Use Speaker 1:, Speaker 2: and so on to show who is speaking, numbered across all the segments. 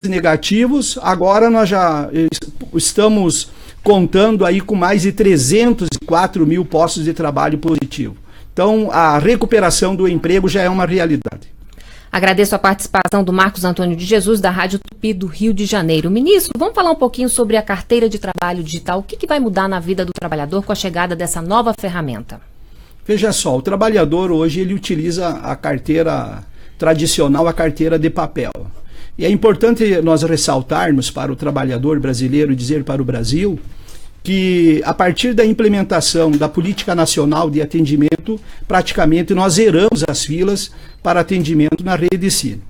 Speaker 1: negativos, agora nós já estamos contando aí com mais de 304 mil postos de trabalho positivo. Então, a recuperação do emprego já é uma realidade.
Speaker 2: Agradeço a participação do Marcos Antônio de Jesus, da Rádio Tupi do Rio de Janeiro. Ministro, vamos falar um pouquinho sobre a carteira de trabalho digital. O que vai mudar na vida do trabalhador com a chegada dessa nova ferramenta?
Speaker 1: Veja só, o trabalhador hoje ele utiliza a carteira tradicional, a carteira de papel. E é importante nós ressaltarmos para o trabalhador brasileiro e dizer para o Brasil que a partir da implementação da Política Nacional de Atendimento, praticamente nós zeramos as filas para atendimento na rede Cine.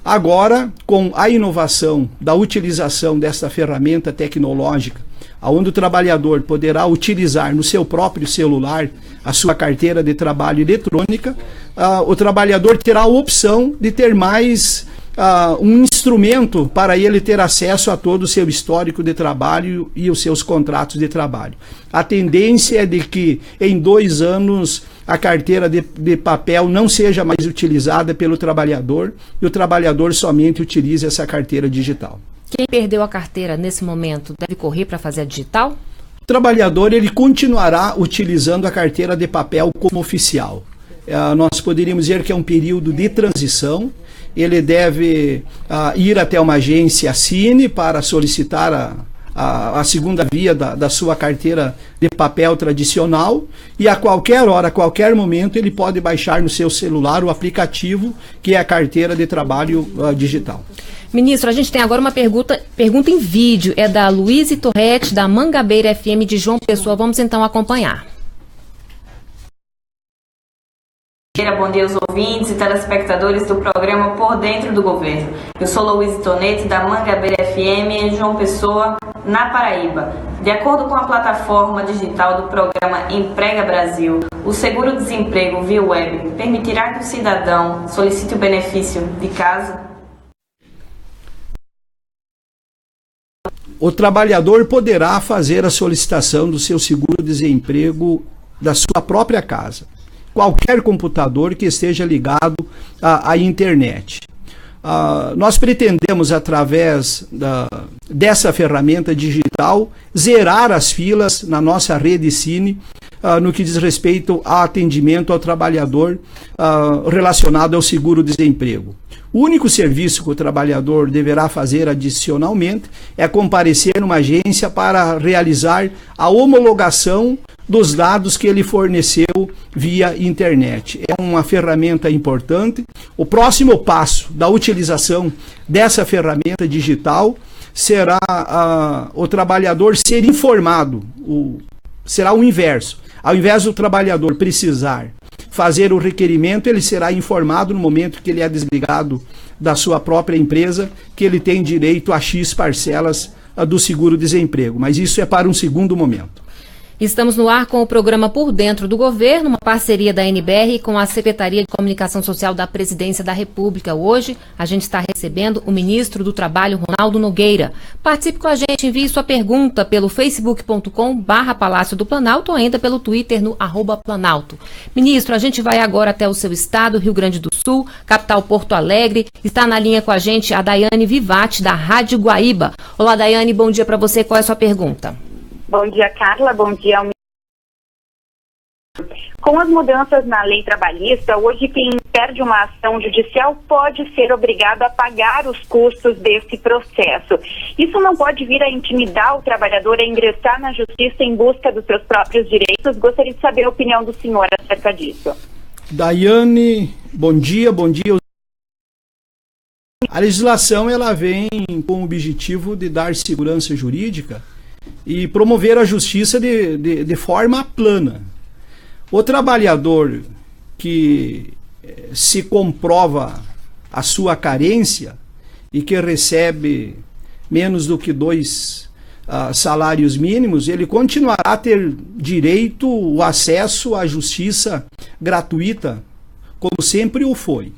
Speaker 1: Agora, com a inovação da utilização dessa ferramenta tecnológica, onde o trabalhador poderá utilizar no seu próprio celular a sua carteira de trabalho eletrônica, o trabalhador terá a opção de ter mais um instrumento para ele ter acesso a todo o seu histórico de trabalho e os seus contratos de trabalho. A tendência é de que em 2 anos a carteira de papel não seja mais utilizada pelo trabalhador e o trabalhador somente utilize essa carteira digital.
Speaker 2: Quem perdeu a carteira nesse momento deve correr para fazer a digital?
Speaker 1: O trabalhador ele continuará utilizando a carteira de papel como oficial. Nós poderíamos dizer que é um período de transição. Ele deve ir até uma agência Cine para solicitar a segunda via da sua carteira de papel tradicional e a qualquer hora, a qualquer momento, ele pode baixar no seu celular o aplicativo que é a carteira de trabalho digital.
Speaker 2: Ministro, a gente tem agora uma pergunta em vídeo, é da Luíse Torretti, da Mangabeira FM de João Pessoa. Vamos então acompanhar.
Speaker 3: Bom dia aos ouvintes e telespectadores do programa Por Dentro do Governo. Eu sou Luíse Torretti, da Mangabeira FM em João Pessoa, na Paraíba. De acordo com a plataforma digital do programa Emprega Brasil, o seguro-desemprego via web permitirá que o cidadão solicite o benefício de casa?
Speaker 1: O trabalhador poderá fazer a solicitação do seu seguro-desemprego da sua própria casa. Qualquer computador que esteja ligado à internet. Nós pretendemos, através dessa ferramenta digital, zerar as filas na nossa rede Cine, no que diz respeito ao atendimento ao trabalhador relacionado ao seguro-desemprego. O único serviço que o trabalhador deverá fazer adicionalmente é comparecer numa agência para realizar a homologação dos dados que ele forneceu via internet. É uma ferramenta importante. O próximo passo da utilização dessa ferramenta digital será o trabalhador ser informado. Será o inverso. Ao invés do trabalhador precisar fazer o requerimento, ele será informado no momento que ele é desligado da sua própria empresa, que ele tem direito a X parcelas do seguro-desemprego. Mas isso é para um segundo momento.
Speaker 2: Estamos no ar com o programa Por Dentro do Governo, uma parceria da NBR com a Secretaria de Comunicação Social da Presidência da República. Hoje, a gente está recebendo o ministro do Trabalho, Ronaldo Nogueira. Participe com a gente, envie sua pergunta pelo facebook.com/Palácio do Planalto ou ainda pelo Twitter no @Planalto. Ministro, a gente vai agora até o seu estado, Rio Grande do Sul, capital Porto Alegre. Está na linha com a gente a Daiane Vivati, da Rádio Guaíba. Olá, Daiane, bom dia para você. Qual é a sua pergunta?
Speaker 4: Bom dia, Carla. Bom dia ao... Com as mudanças na lei trabalhista, hoje quem perde uma ação judicial pode ser obrigado a pagar os custos desse processo. Isso não pode vir a intimidar o trabalhador a ingressar na justiça em busca dos seus próprios direitos? Gostaria de saber a opinião do senhor acerca disso.
Speaker 1: Daiane, bom dia, bom dia. A legislação ela vem com o objetivo de dar segurança jurídica e promover a justiça de forma plana. O trabalhador que se comprova a sua carência e que recebe menos do que 2 salários mínimos, ele continuará a ter direito ao acesso à justiça gratuita, como sempre o foi.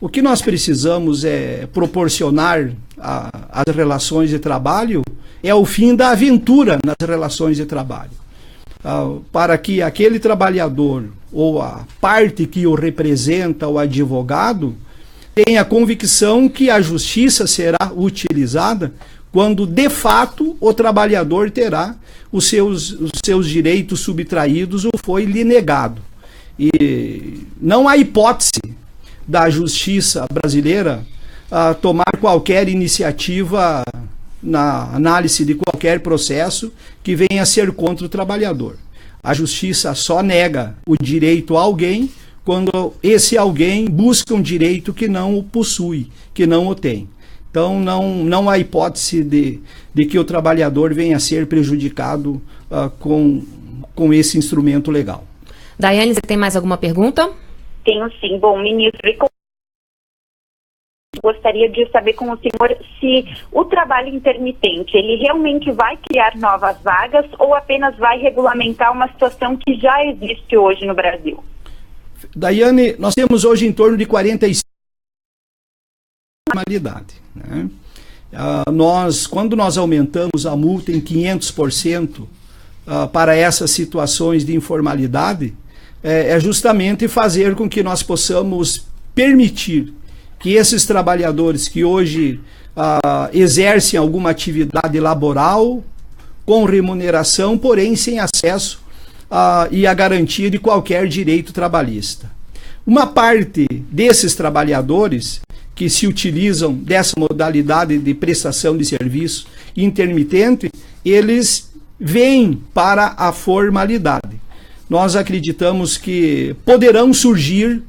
Speaker 1: O que nós precisamos é proporcionar às relações de trabalho é o fim da aventura nas relações de trabalho. Para que aquele trabalhador ou a parte que o representa, o advogado, tem a convicção que a justiça será utilizada quando, de fato, o trabalhador terá os seus direitos subtraídos ou foi lhe negado. E não há hipótese da justiça brasileira tomar qualquer iniciativa na análise de qualquer processo que venha a ser contra o trabalhador. A justiça só nega o direito a alguém quando esse alguém busca um direito que não o possui, que não o tem. Então não há hipótese de que o trabalhador venha a ser prejudicado com esse instrumento legal.
Speaker 2: Daiane, você tem mais alguma pergunta?
Speaker 4: Tenho sim. Bom, ministro, gostaria de saber com o senhor se o trabalho intermitente, ele realmente vai criar novas vagas ou apenas vai regulamentar uma situação que já existe hoje no Brasil?
Speaker 1: Daiane, nós temos hoje em torno de 45 formalidade, né? Quando nós aumentamos a multa em 500% para essas situações de informalidade, é justamente fazer com que nós possamos permitir que esses trabalhadores que hoje exercem alguma atividade laboral com remuneração, porém sem acesso e a garantia de qualquer direito trabalhista. Uma parte desses trabalhadores que se utilizam dessa modalidade de prestação de serviço intermitente, eles vêm para a formalidade. Nós acreditamos que poderão surgir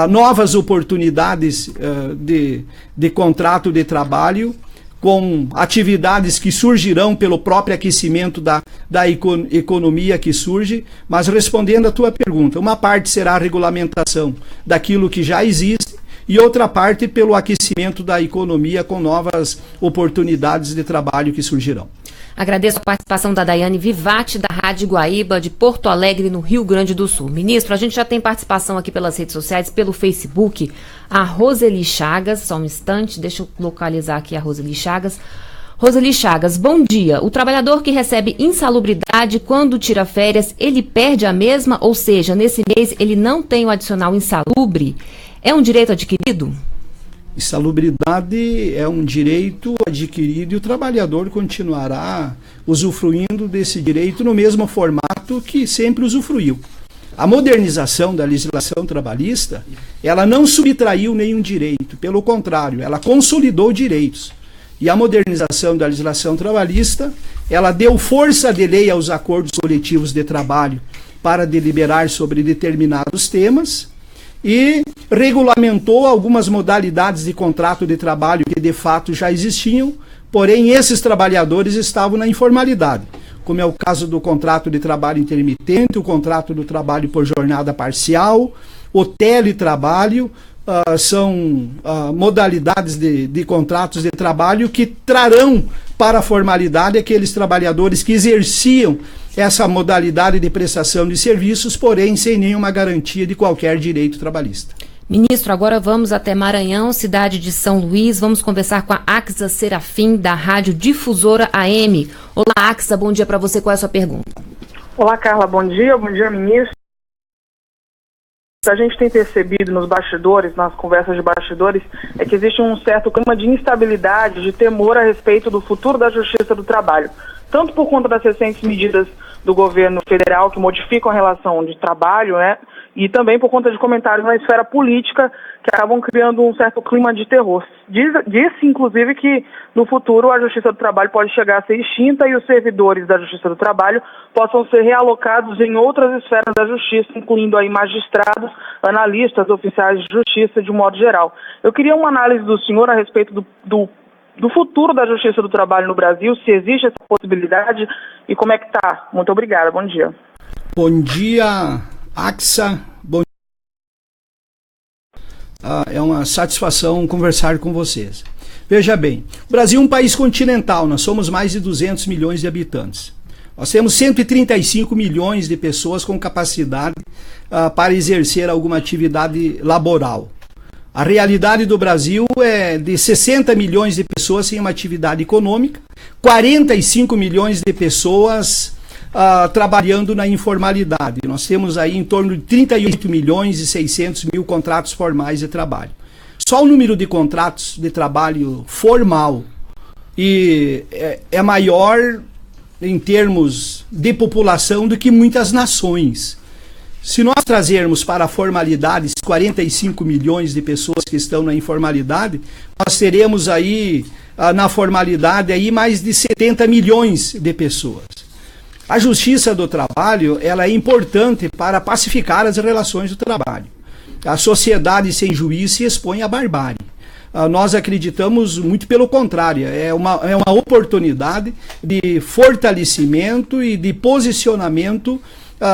Speaker 1: novas oportunidades de contrato de trabalho com atividades que surgirão pelo próprio aquecimento da economia que surge, mas respondendo à tua pergunta, uma parte será a regulamentação daquilo que já existe e outra parte pelo aquecimento da economia com novas oportunidades de trabalho que surgirão.
Speaker 2: Agradeço a participação da Daiane Vivati, da Rádio Guaíba, de Porto Alegre, no Rio Grande do Sul. Ministro, a gente já tem participação aqui pelas redes sociais, pelo Facebook, a Roseli Chagas, só um instante, deixa eu localizar aqui a Roseli Chagas. Roseli Chagas, bom dia. O trabalhador que recebe insalubridade quando tira férias, ele perde a mesma, ou seja, nesse mês ele não tem o adicional insalubre? É um direito adquirido?
Speaker 1: Insalubridade é um direito adquirido e o trabalhador continuará usufruindo desse direito no mesmo formato que sempre usufruiu. A modernização da legislação trabalhista, ela não subtraiu nenhum direito, pelo contrário, ela consolidou direitos. E a modernização da legislação trabalhista, ela deu força de lei aos acordos coletivos de trabalho para deliberar sobre determinados temas e regulamentou algumas modalidades de contrato de trabalho que de fato já existiam, porém esses trabalhadores estavam na informalidade, como é o caso do contrato de trabalho intermitente, o contrato do trabalho por jornada parcial, o teletrabalho, são modalidades de contratos de trabalho que trarão para a formalidade aqueles trabalhadores que exerciam essa modalidade de prestação de serviços, porém sem nenhuma garantia de qualquer direito trabalhista.
Speaker 2: Ministro, agora vamos até Maranhão, cidade de São Luís, vamos conversar com a Axa Serafim, da Rádio Difusora AM. Olá, Axa, bom dia para você, qual é a sua pergunta?
Speaker 5: Olá, Carla, bom dia, ministro. A gente tem percebido nos bastidores, nas conversas de bastidores, é que existe um certo clima de instabilidade, de temor a respeito do futuro da Justiça do Trabalho, tanto por conta das recentes medidas do governo federal que modificam a relação de trabalho, né, e também por conta de comentários na esfera política que acabam criando um certo clima de terror. Diz-se, inclusive, que no futuro a Justiça do Trabalho pode chegar a ser extinta e os servidores da Justiça do Trabalho possam ser realocados em outras esferas da Justiça, incluindo aí magistrados, analistas, oficiais de Justiça, de um modo geral. Eu queria uma análise do senhor a respeito do futuro da Justiça do Trabalho no Brasil, se existe essa possibilidade e como é que está. Muito obrigada, bom dia.
Speaker 1: Bom dia, Axa. Bom dia. É uma satisfação conversar com vocês. Veja bem, o Brasil é um país continental, nós somos mais de 200 milhões de habitantes. Nós temos 135 milhões de pessoas com capacidade para exercer alguma atividade laboral. A realidade do Brasil é de 60 milhões de pessoas sem uma atividade econômica, 45 milhões de pessoas trabalhando na informalidade. Nós temos aí em torno de 38 milhões e 600 mil contratos formais de trabalho. só o número de contratos de trabalho formal é maior em termos de população do que muitas nações. Se nós trazermos para a formalidade 45 milhões de pessoas que estão na informalidade, nós teremos aí, na formalidade, aí mais de 70 milhões de pessoas. A justiça do trabalho, ela é importante para pacificar as relações do trabalho. A sociedade sem juiz se expõe à barbárie. Nós acreditamos muito pelo contrário, é uma oportunidade de fortalecimento e de posicionamento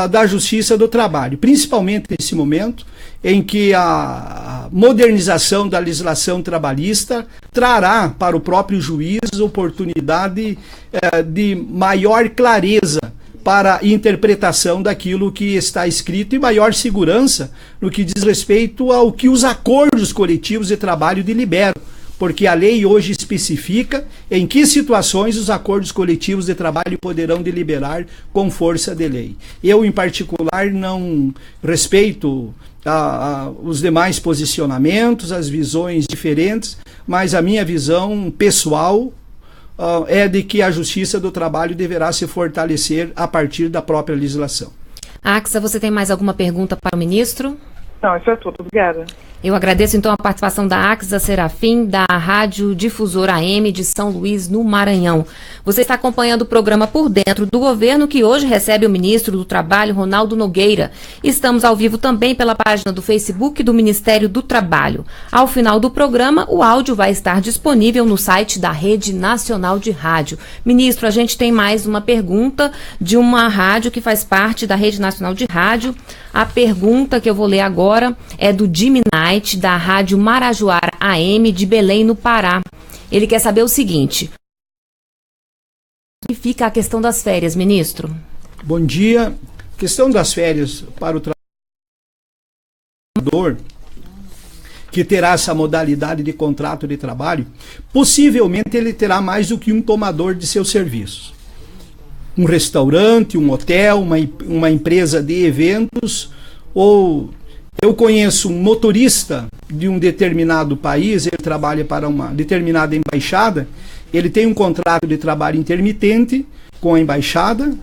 Speaker 1: da justiça do trabalho, principalmente nesse momento em que a modernização da legislação trabalhista trará para o próprio juiz oportunidade de maior clareza para a interpretação daquilo que está escrito e maior segurança no que diz respeito ao que os acordos coletivos de trabalho deliberam, porque a lei hoje especifica em que situações os acordos coletivos de trabalho poderão deliberar com força de lei. Eu, em particular, não respeito os demais posicionamentos, as visões diferentes, mas a minha visão pessoal é de que a justiça do trabalho deverá se fortalecer a partir da própria legislação.
Speaker 2: Axa, você tem mais alguma pergunta para o ministro?
Speaker 5: Não, isso é tudo. Obrigada.
Speaker 2: Eu agradeço então a participação da Axa Serafim, da Rádio Difusora AM de São Luís, no Maranhão. Você está acompanhando o programa Por Dentro do Governo, que hoje recebe o ministro do Trabalho, Ronaldo Nogueira. Estamos ao vivo também pela página do Facebook do Ministério do Trabalho. Ao final do programa, o áudio vai estar disponível no site da Rede Nacional de Rádio. Ministro, a gente tem mais uma pergunta de uma rádio que faz parte da Rede Nacional de Rádio. A pergunta que eu vou ler agora é do Jimmy Knight, da Rádio Marajoara AM de Belém, no Pará. Ele quer saber o seguinte: como fica a questão das férias, ministro?
Speaker 1: Bom dia. A questão das férias para o trabalhador que terá essa modalidade de contrato de trabalho, possivelmente ele terá mais do que um tomador de seus serviços. Um restaurante, um hotel, uma empresa de eventos, ou eu conheço um motorista de um determinado país, ele trabalha para uma determinada embaixada, ele tem um contrato de trabalho intermitente com a embaixada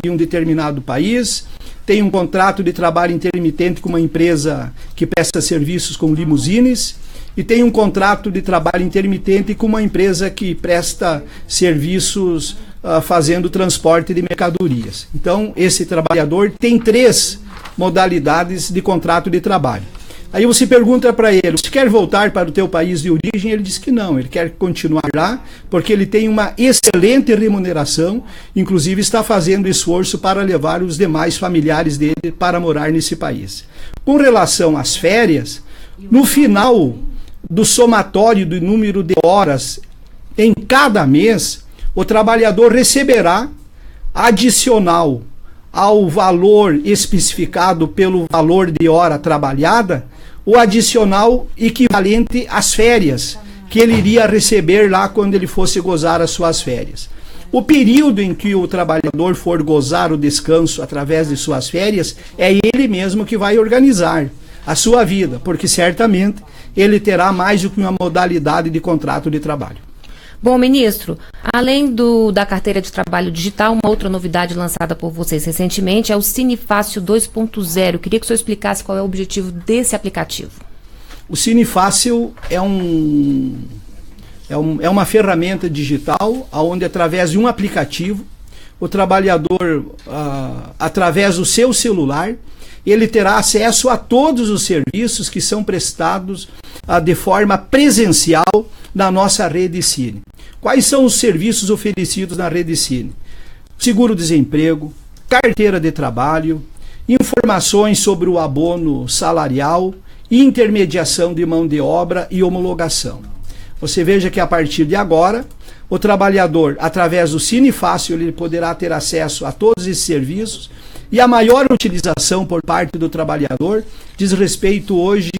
Speaker 1: de um determinado país, tem um contrato de trabalho intermitente com uma empresa que presta serviços com limusines, e tem um contrato de trabalho intermitente com uma empresa que presta serviços fazendo transporte de mercadorias. Então, esse trabalhador tem 3 modalidades de contrato de trabalho. Aí você pergunta para ele: você quer voltar para o teu país de origem? Ele diz que não, ele quer continuar lá, porque ele tem uma excelente remuneração, inclusive está fazendo esforço para levar os demais familiares dele para morar nesse país. Com relação às férias, no final do somatório do número de horas em cada mês, o trabalhador receberá adicional ao valor especificado pelo valor de hora trabalhada, o adicional equivalente às férias que ele iria receber lá quando ele fosse gozar as suas férias. O período em que o trabalhador for gozar o descanso através de suas férias, é ele mesmo que vai organizar a sua vida, porque certamente ele terá mais do que uma modalidade de contrato de trabalho.
Speaker 2: Bom, ministro, além da carteira de trabalho digital, uma outra novidade lançada por vocês recentemente é o Cinefácil 2.0. Queria que o senhor explicasse qual é o objetivo desse aplicativo.
Speaker 1: O Cinefácil é uma ferramenta digital onde, através de um aplicativo, o trabalhador, através do seu celular, ele terá acesso a todos os serviços que são prestados de forma presencial na nossa rede Cine. Quais são os serviços oferecidos na rede Cine? Seguro-desemprego, carteira de trabalho, informações sobre o abono salarial, intermediação de mão de obra e homologação. Você veja que a partir de agora, o trabalhador, através do Cinefácil, ele poderá ter acesso a todos esses serviços, e a maior utilização por parte do trabalhador diz respeito hoje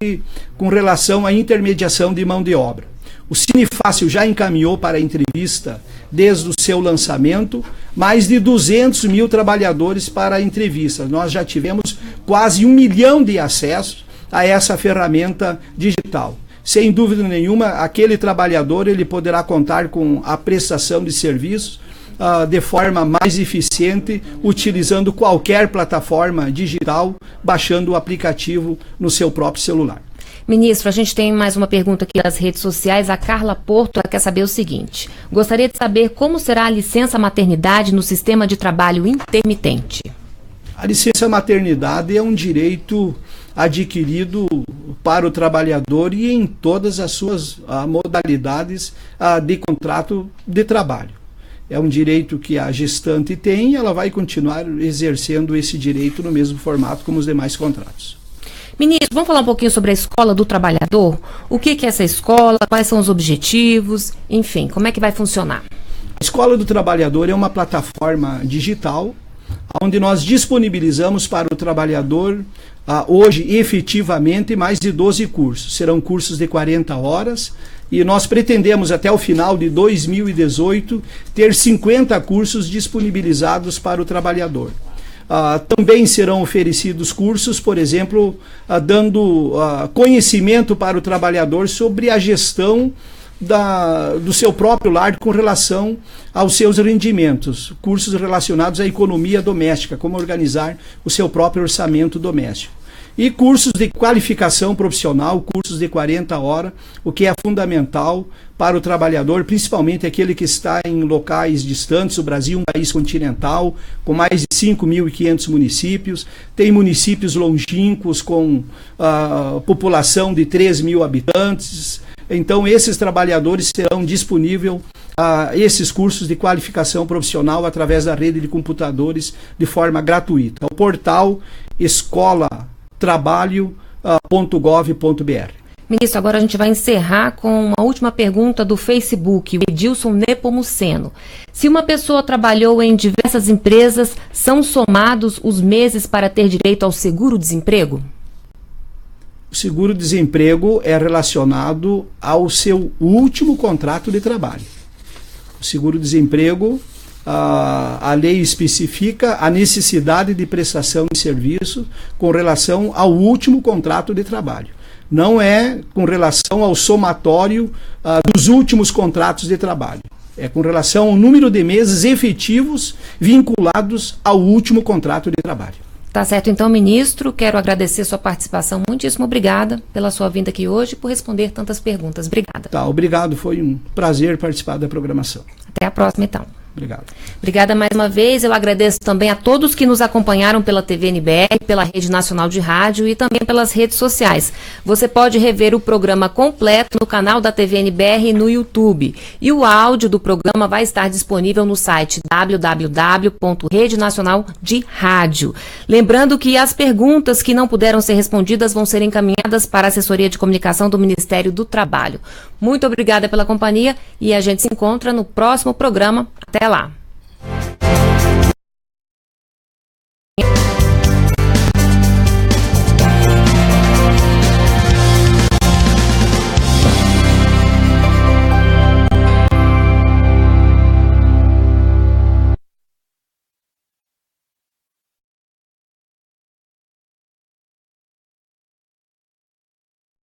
Speaker 1: com relação à intermediação de mão de obra. O Cinefácil já encaminhou para a entrevista, desde o seu lançamento, mais de 200 mil trabalhadores para a entrevista. Nós já tivemos quase 1 milhão de acessos a essa ferramenta digital. sem dúvida nenhuma, aquele trabalhador ele poderá contar com a prestação de serviços de forma mais eficiente, utilizando qualquer plataforma digital, baixando o aplicativo no seu próprio celular.
Speaker 2: Ministro, a gente tem mais uma pergunta aqui nas redes sociais. A Carla Porto quer saber o seguinte: gostaria de saber como será a licença maternidade no sistema de trabalho intermitente.
Speaker 1: A licença maternidade é um direito adquirido para o trabalhador e em todas as suas modalidades de contrato de trabalho. É um direito que a gestante tem e ela vai continuar exercendo esse direito no mesmo formato como os demais contratos.
Speaker 2: Ministro, vamos falar um pouquinho sobre a Escola do Trabalhador? O que é essa escola? Quais são os objetivos? Enfim, como é que vai funcionar?
Speaker 1: A Escola do Trabalhador é uma plataforma digital onde nós disponibilizamos para o trabalhador hoje efetivamente mais de 12 cursos. Serão cursos de 40 horas e nós pretendemos até o final de 2018 ter 50 cursos disponibilizados para o trabalhador. Também serão oferecidos cursos, por exemplo, dando conhecimento para o trabalhador sobre a gestão do seu próprio lar com relação aos seus rendimentos, cursos relacionados à economia doméstica, como organizar o seu próprio orçamento doméstico. E cursos de qualificação profissional, cursos de 40 horas, o que é fundamental para o trabalhador, principalmente aquele que está em locais distantes. O Brasil é um país continental, com mais de 5.500 municípios, tem municípios longínquos com população de 3.000 habitantes. Então, esses trabalhadores terão disponível esses cursos de qualificação profissional através da rede de computadores de forma gratuita. O portal escolatrabalho.gov.br.
Speaker 2: Ministro, agora a gente vai encerrar com uma última pergunta do Facebook, o Edilson Nepomuceno. Se uma pessoa trabalhou em diversas empresas, são somados os meses para ter direito ao seguro-desemprego?
Speaker 1: O seguro-desemprego é relacionado ao seu último contrato de trabalho. O seguro-desemprego, a lei especifica a necessidade de prestação de serviço com relação ao último contrato de trabalho. Não é com relação ao somatório dos últimos contratos de trabalho. É com relação ao número de meses efetivos vinculados ao último contrato de trabalho.
Speaker 2: Tá certo, então, ministro, quero agradecer sua participação. Muitíssimo obrigada pela sua vinda aqui hoje e por responder tantas perguntas. Obrigada.
Speaker 1: Tá, obrigado. Foi um prazer participar da programação.
Speaker 2: Até a próxima, então.
Speaker 1: Obrigado.
Speaker 2: Obrigada mais uma vez. Eu agradeço também a todos que nos acompanharam pela TV NBR, pela Rede Nacional de Rádio e também pelas redes sociais. Você pode rever o programa completo no canal da TV NBR no YouTube. E o áudio do programa vai estar disponível no site www.redenacionalderádio. Lembrando que as perguntas que não puderam ser respondidas vão ser encaminhadas para a Assessoria de Comunicação do Ministério do Trabalho. Muito obrigada pela companhia e a gente se encontra no próximo programa. Até lá!